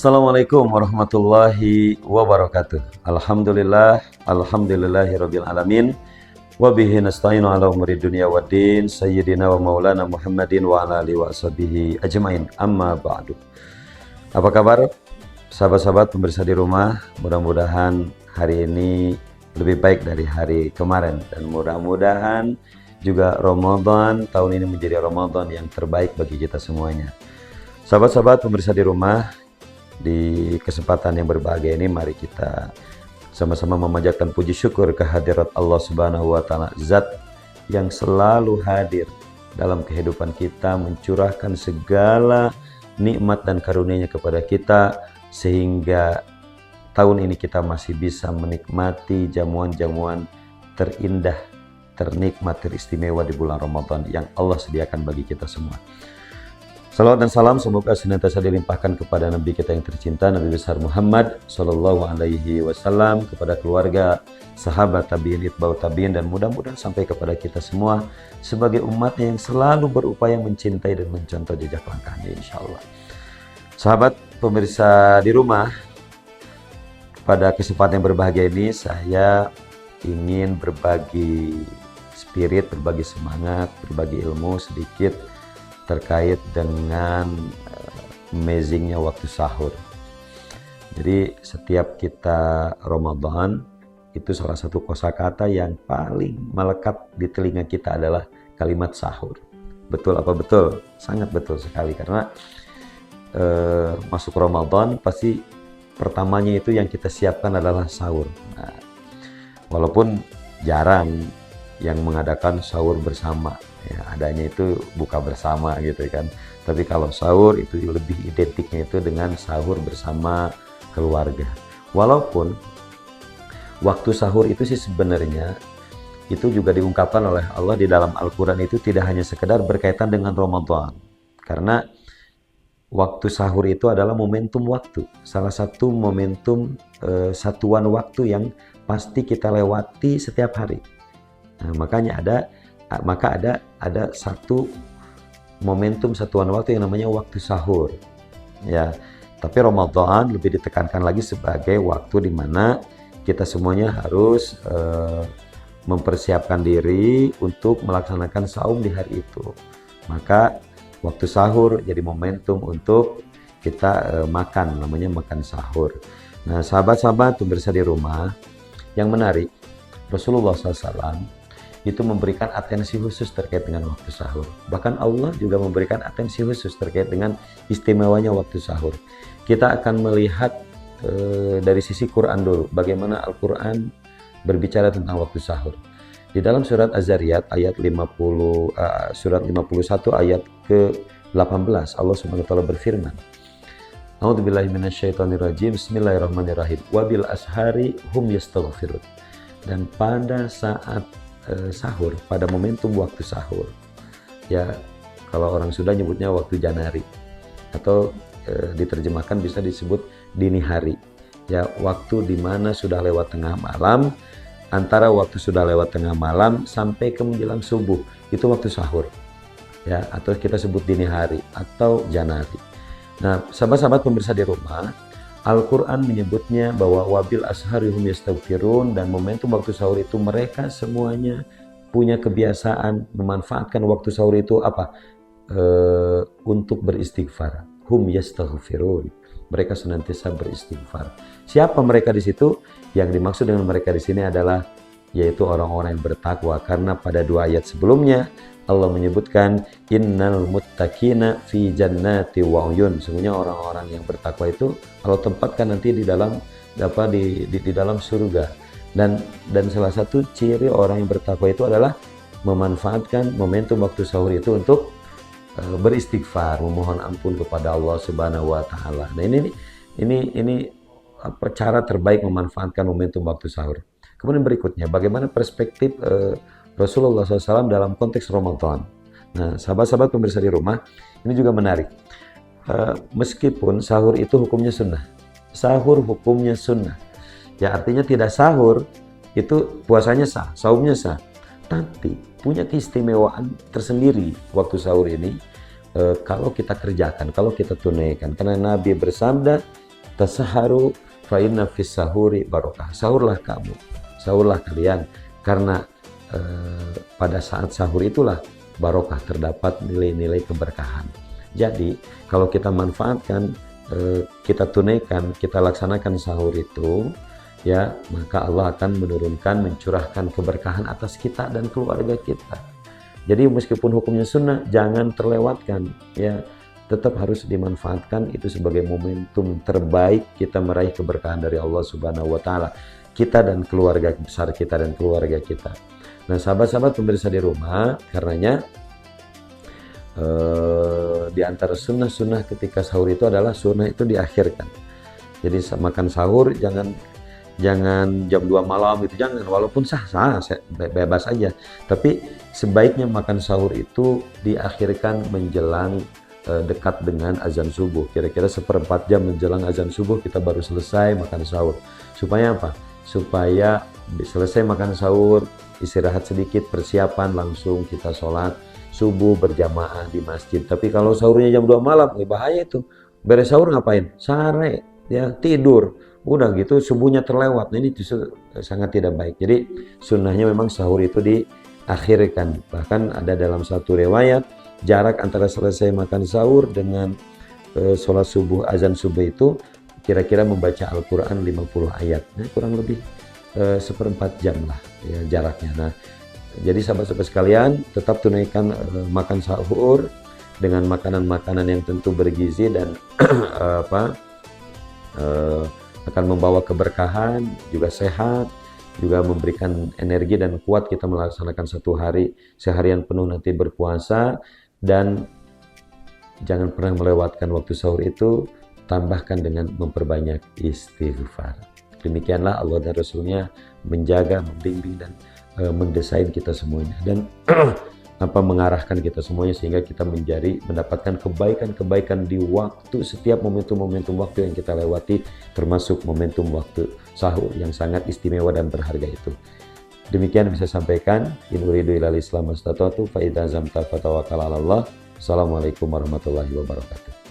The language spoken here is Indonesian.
Assalamualaikum warahmatullahi wabarakatuh. Alhamdulillahirabbil alamin. Wa bihi nasta'inu ala umuri dunya waddin. Sayyidina wa maulana Muhammadin wa ala alihi washabihi ajmain. Amma ba'du. Apa kabar sahabat-sahabat pemirsa di rumah? Mudah-mudahan hari ini lebih baik dari hari kemarin, dan mudah-mudahan juga Ramadan tahun ini menjadi Ramadan yang terbaik bagi kita semuanya. Sahabat-sahabat pemirsa di rumah, di kesempatan yang berbahagia ini mari kita sama-sama memanjatkan puji syukur kehadirat Allah Subhanahu wa taala, zat yang selalu hadir dalam kehidupan kita, mencurahkan segala nikmat dan karunia-Nya kepada kita sehingga tahun ini kita masih bisa menikmati jamuan-jamuan terindah, ternikmat, teristimewa di bulan Ramadan yang Allah sediakan bagi kita semua. Salawat dan salam semoga senantiasa dilimpahkan kepada Nabi kita yang tercinta, Nabi besar Muhammad Sallallahu Alaihi Wasallam, kepada keluarga, sahabat, tabiin, itba'ut tabiin, dan mudah-mudahan sampai kepada kita semua sebagai umatnya yang selalu berupaya mencintai dan mencontoh jejak langkahnya, insya Allah. Sahabat pemirsa di rumah, pada kesempatan yang berbahagia ini saya ingin berbagi spirit, berbagi semangat, berbagi ilmu sedikit terkait dengan amazingnya waktu sahur. Jadi setiap kita Ramadan itu salah satu kosakata yang paling melekat di telinga kita adalah kalimat sahur. Betul apa betul? Sangat betul sekali, karena masuk Ramadan pasti pertamanya itu yang kita siapkan adalah sahur. Nah, walaupun jarang yang mengadakan sahur bersama, ya, adanya itu buka bersama gitu kan. Tapi kalau sahur itu lebih identiknya itu dengan sahur bersama keluarga. Walaupun waktu sahur itu sih sebenarnya itu juga diungkapkan oleh Allah di dalam Al-Quran, itu tidak hanya sekedar berkaitan dengan Ramadan, karena waktu sahur itu adalah momentum waktu, salah satu momentum satuan waktu yang pasti kita lewati setiap hari. Nah, makanya ada satu momentum satuan waktu yang namanya waktu sahur, ya. Tapi Ramadan lebih ditekankan lagi sebagai waktu di mana kita semuanya harus mempersiapkan diri untuk melaksanakan saum di hari itu. Maka waktu sahur jadi momentum untuk kita makan, namanya makan sahur. Nah, sahabat-sahabat pemirsa di rumah, yang menarik, Rasulullah SAW itu memberikan atensi khusus terkait dengan waktu sahur. Bahkan Allah juga memberikan atensi khusus terkait dengan istimewanya waktu sahur. Kita akan melihat dari sisi Quran dulu, bagaimana Al-Quran berbicara tentang waktu sahur. Di dalam surat Az-Zariyat ayat 51 ayat ke-18, Allah Subhanahu wa taala berfirman, A'udzubillahi minasyaitonirrajim, Bismillahirrahmanirrahim. Wabil ashari hum yastaghfirun. Dan pada saat sahur, pada momentum waktu sahur, ya, kalau orang Sunda nyebutnya waktu janari, atau diterjemahkan bisa disebut dini hari, ya, waktu dimana sudah lewat tengah malam, antara waktu sudah lewat tengah malam sampai ke menjelang subuh, itu waktu sahur, ya, atau kita sebut dini hari atau janari. Nah, sahabat-sahabat pemirsa di rumah, Al-Quran menyebutnya bahwa wabil ashari hum yastaghfirun, dan momentum waktu sahur itu mereka semuanya punya kebiasaan memanfaatkan waktu sahur itu apa? Untuk beristighfar. Hum yastaghfirun. Mereka senantiasa beristighfar. Siapa mereka di situ? Yang dimaksud dengan mereka di sini adalah yaitu orang-orang yang bertakwa, karena pada dua ayat sebelumnya Allah menyebutkan innal muttaqina fi jannati wa uyun. Sesungguhnya orang-orang yang bertakwa itu kalau tempatkan nanti di dalam di dalam surga. Dan salah satu ciri orang yang bertakwa itu adalah memanfaatkan momentum waktu sahur itu untuk beristighfar, memohon ampun kepada Allah Subhanahu wa taala. Nah, ini cara terbaik memanfaatkan momentum waktu sahur. Kemudian berikutnya, bagaimana perspektif Rasulullah SAW dalam konteks Ramadan. Nah, sahabat-sahabat pemirsa di rumah, ini juga menarik. Meskipun sahur itu hukumnya sunnah, sahur hukumnya sunnah, ya, artinya tidak sahur itu puasanya sah, saumnya sah, tapi punya keistimewaan tersendiri waktu sahur ini kalau kita kerjakan, kalau kita tunaikan. Karena Nabi bersabda, tasaharu fa inna fis sahuri barokah. Sahurlah kamu, sahurlah kalian, karena pada saat sahur itulah barokah, terdapat nilai-nilai keberkahan. Jadi kalau kita manfaatkan, kita tunaikan, kita laksanakan sahur itu, ya, maka Allah akan menurunkan, mencurahkan keberkahan atas kita dan keluarga kita. Jadi meskipun hukumnya sunnah, jangan terlewatkan, ya, tetap harus dimanfaatkan itu sebagai momentum terbaik kita meraih keberkahan dari Allah Subhanahu wa Ta'ala, kita dan keluarga besar kita dan keluarga kita. Nah, sahabat-sahabat pemirsa di rumah, karenanya di antara sunnah-sunnah ketika sahur itu adalah sunnah itu diakhirkan. Jadi makan sahur jangan jam 2 malam itu, jangan, walaupun sah bebas aja, tapi sebaiknya makan sahur itu diakhirkan menjelang dekat dengan azan subuh, kira-kira 1/4 jam menjelang azan subuh kita baru selesai makan sahur. Supaya apa? Supaya selesai makan sahur, istirahat sedikit, persiapan, langsung kita sholat subuh berjamaah di masjid. Tapi kalau sahurnya jam 2 malam, bahaya itu. Beres sahur ngapain? Sare, ya, tidur. Udah gitu subuhnya terlewat. Nah, ini justru sangat tidak baik. Jadi sunnahnya memang sahur itu diakhirkan. Bahkan ada dalam satu riwayat, jarak antara selesai makan sahur dengan sholat subuh, azan subuh itu kira-kira membaca Al-Quran 50 ayat. Nah, kurang lebih 1/4 jam lah, ya, jaraknya. Nah, jadi sahabat-sahabat sekalian, tetap tunaikan makan sahur dengan makanan-makanan yang tentu bergizi dan akan membawa keberkahan, juga sehat, juga memberikan energi dan kuat kita melaksanakan seharian penuh nanti berpuasa. Dan jangan pernah melewatkan waktu sahur itu, tambahkan dengan memperbanyak istighfar. Demikianlah Allah dan Rasulnya menjaga, membimbing dan mendesain kita semuanya, dan mengarahkan kita semuanya sehingga kita mendapatkan kebaikan-kebaikan di waktu, setiap momentum-momentum waktu yang kita lewati, termasuk momentum waktu sahur yang sangat istimewa dan berharga itu. Demikian bisa sampaikan. In uridu ilal islam mastata'tu fa idza zamta fatawakkal 'ala Allah. Assalamualaikum warahmatullahi wabarakatuh.